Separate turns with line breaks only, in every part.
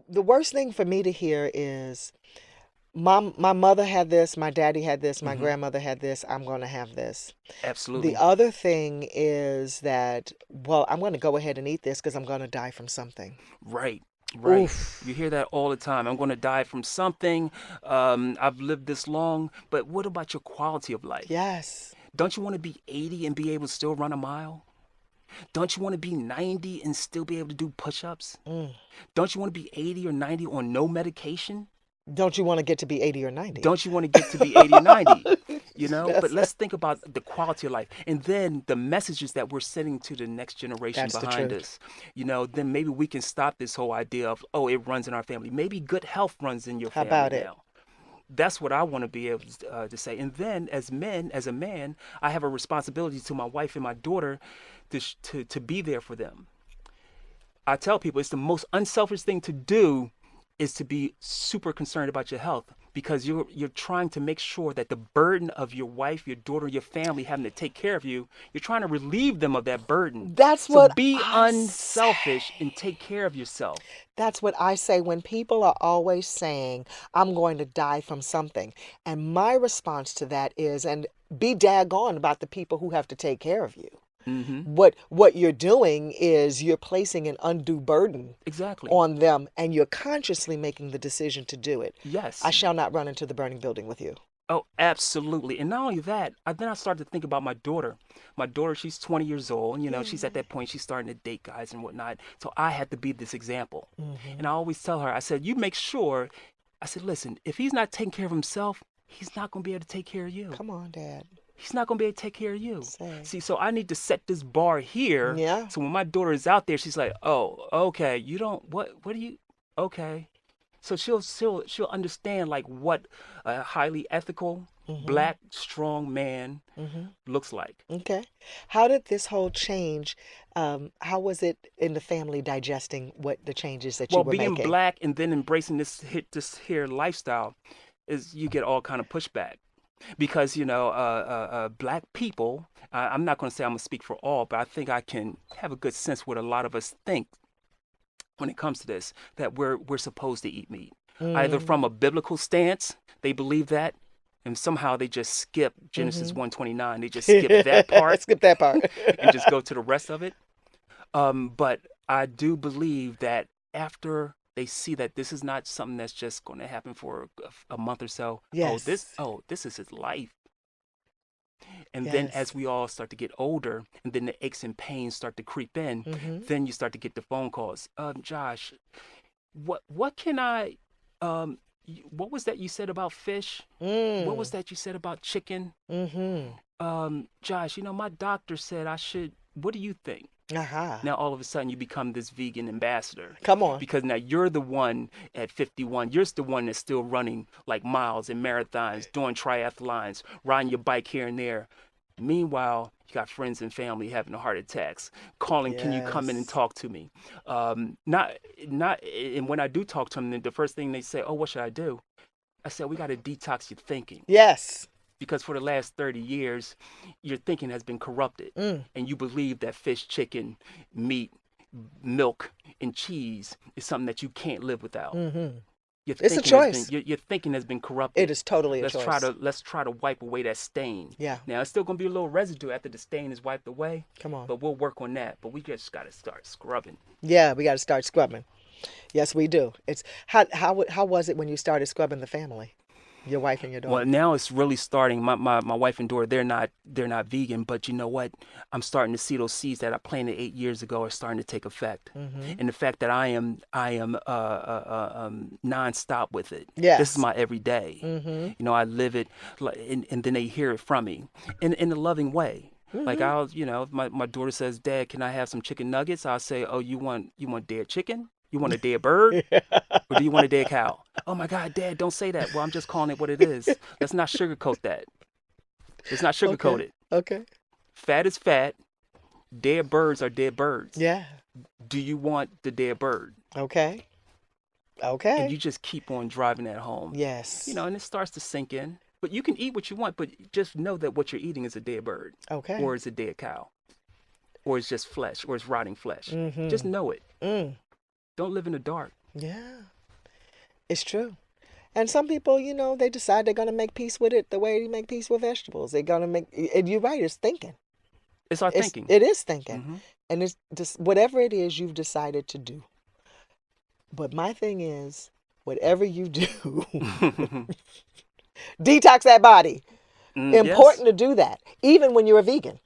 The worst thing for me to hear is my mother had this, my daddy had this, my
Hmm.
grandmother had this, I'm going to have this. The
Absolutely.
other thing is that, well, I'm going to go ahead and eat this because I'm going to die from something.
Right. Right. You
Oof.
hear that all the time. I'm going to die from something. I've lived this long. But what about your quality of life?
Yes.
Don't you want to be 80 and be able to still run a mile? Don't you want to be 90 and still be able to do push ups?
Mm.
Don't you want to be 80 or 90 on no medication?
Don't you want to get to be 80 or 90?
Don't you want to get to be 80 or 90? But
That's
let's think about the quality of life and then the messages that we're sending to the next generation
that's the
behind
truth.
us. Then maybe we can stop this whole idea of, oh, it runs in our family. Maybe good health runs in your
How
family
about it?
now. That's what I want to be able to say. And then, as a man, I have a responsibility to my wife and my daughter to be there for them. I tell people it's the most unselfish thing to do is to be super concerned about your health because you're trying to make sure that the burden of your wife, your daughter, your family having to take care of you, you're trying to relieve them of that burden.
That's
So
what
be
I say.
unselfish and take care of yourself.
That's what I say when people are always saying, I'm going to die from something. And my response to that is, and be daggone about the people who have to take care of you.
Mm-hmm.
What you're doing is you're placing an undue burden
Exactly.
on them and you're consciously making the decision to do it. I
Yes.
shall not run into the burning building with you.
Oh, absolutely. And not only that, then I started to think about my daughter. My daughter, she's 20 years old, and she's at
Yay.
that point, she's starting to date guys and whatnot. So I had to be this example.
Hmm.
And I always tell her, I said, you make sure, I said, listen, if he's not taking care of himself, he's not going to be able to take care of you.
Come on, Dad.
He's not going to be able to take care of you.
Say.
See, so I need to set this bar here.
Yeah.
So when my daughter is out there, she's like, oh, okay, you don't, what do you, okay. So she'll understand like what a highly ethical
Hmm.
black strong man
Hmm.
looks like.
Okay. How did this whole change, how was it in the family digesting what the changes that you
Well,
were
being
making?
black and then embracing this here lifestyle is you get all kind of pushback because black people. I'm not going to say I'm gonna speak for all, but I think I can have a good sense what a lot of us think when it comes to this that we're supposed to eat meat, either
Mm.
from a biblical stance, they believe that, and somehow they just skip Genesis
Mm-hmm.
129. They just skip that part
Skip that part.
and just go to the rest of it. But I do believe that after they see that this is not something that's just going to happen for a month or so.
Yes.
This is his life. And then
Yes.
as we all start to get older, and then the aches and pains start to creep in,
Mm-hmm.
then you start to get the phone calls. Josh, what can I what was that you said about fish? What was
Mm.
that you said about chicken?
Mm-hmm.
Josh, my doctor said I should. What do you think?
Aha.
Now all of a sudden you become this vegan ambassador
Come on.
because now you're the one at 51. You're the one that's still running like miles and marathons, doing triathlons, riding your bike here and there. Meanwhile, you got friends and family having heart attacks, calling, "Can you come in and
Yes.
talk to me?" Not, not. And when I do talk to them, the first thing they say, "Oh, what should I do?" I said, "We got to detox your thinking
Yes.
because for the last 30 years, your thinking has been corrupted,
Mm.
and you believe that fish, chicken, meat, milk, and cheese is something that you can't live without.
Mm-hmm.
Your
It's a
thinking has been
choice.
your thinking has been
It
corrupted.
is totally a choice.
Let's try to wipe away that stain.
Yeah.
Now it's still gonna be a little residue after the stain is wiped away,
Come on.
but we'll work on that. But we just gotta start scrubbing.
Yeah, we got to start scrubbing. Yes, we do. It's how was it when you started scrubbing the family, your wife and your
Well,
daughter?
now it's really starting. My wife and daughter, they're not vegan, but you know what? I'm starting to see those seeds that I planted 8 years ago are starting to take effect,
Mm-hmm.
and the fact that I am nonstop with it. This is
Yes.
my everyday.
Mm-hmm.
I live it, and then they hear it from me in a loving way. Like
Mm-hmm.
if my daughter says, "Dad, can I have some chicken nuggets?" I'll say, "Oh, you want dead chicken? You want a dead bird?" Or do you want a dead cow? Oh my God, Dad, don't say that. Well, I'm just calling it what it is. Let's not sugarcoat that. Let's not sugarcoat
Okay.
it.
Okay.
Fat is fat. Dead birds are dead birds.
Yeah.
Do you want the dead bird?
Okay.
And
Okay.
you just keep on driving that home.
Yes.
And it starts to sink in. But you can eat what you want, but just know that what you're eating is a dead bird,
Okay.
or it's a dead cow, or it's just flesh, or it's rotting flesh. Just
Mm-hmm.
know it.
Mm.
Don't live in the dark.
Yeah, it's true. And some people, they decide they're going to make peace with it the way you make peace with vegetables. They're going to and you're right, it's thinking.
It's our thinking.
It is thinking.
Hmm.
And it's just whatever it is you've decided to do. But my thing is, whatever you do, detox that body.
Yes.
Important to do that, even when you're a vegan.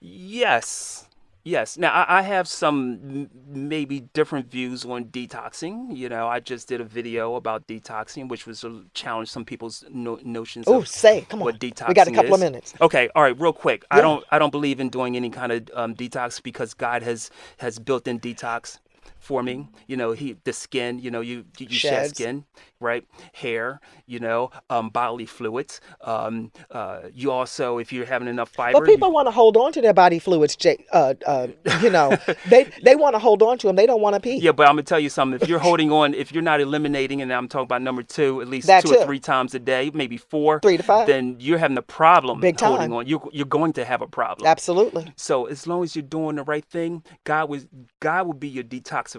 Yes. Yes. Now, I have some maybe different views on detoxing. I just did a video about detoxing, which was a challenge some people's notions
Oh,
of
say, come on.
what
We got a
detoxing
couple of
is.
minutes.
Okay, all right, real quick. I
Yeah.
don't I don't believe in doing any kind of detox because God has built in detox for me. The skin, you shed
Sheds.
skin, right? Hair, bodily fluids. You also, if you're having enough
But
fiber,
people want to hold on to their body fluids, they want to hold on to them. They don't want to pee.
yeah, but I'm gonna tell you something. If you're holding on, if you're not eliminating, and I'm talking about number two, at least
That
two or
too.
three times a day, maybe four,
3 to 5.
then you're having a problem
Big
holding
time.
on. You're going to have a problem.
Absolutely.
So as long as you're doing the right thing, God will be your detoxifier.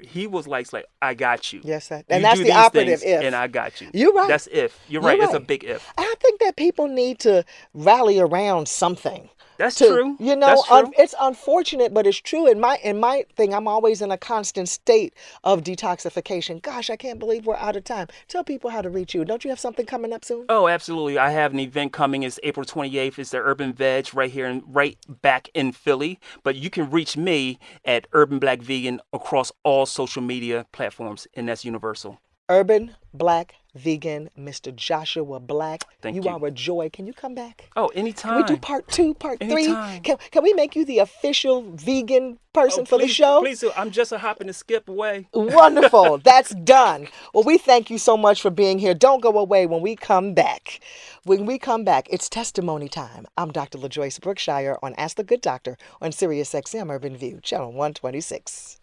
He was like, I got you.
Yes, sir.
You
And that's
do
the
these
operative
things,
if.
and I got you.
You're right.
That's if. You're
You're
right. It's a
right.
big if.
I think that people need to rally around something.
That's true.
You know,
That's true.
it's unfortunate, but it's true. In my thing, I'm always in a constant state of detoxification. Gosh, I can't believe we're out of time. Tell people how to reach you. Don't you have something coming up soon?
Oh, absolutely. I have an event coming. It's April 28th. It's the Urban Veg right here right back in Philly. But you can reach me at Urban Black Vegan across all social media platforms, and that's universal.
Urban Black Vegan, Mr. Joshua Black.
Thank
You
you.
are a joy. Can you come back?
Oh,
Can we do
anytime.
part 2, part 3?
Anytime.
Can we make you the official vegan person
Oh,
for the show?
please do. I'm just a hop and a skip away.
Wonderful. That's done. Well, we thank you so much for being here. Don't go away when we come back. When we come back, it's testimony time. I'm Dr. LaJoyce Brookshire on Ask the Good Doctor on Sirius XM Urban View, channel 126.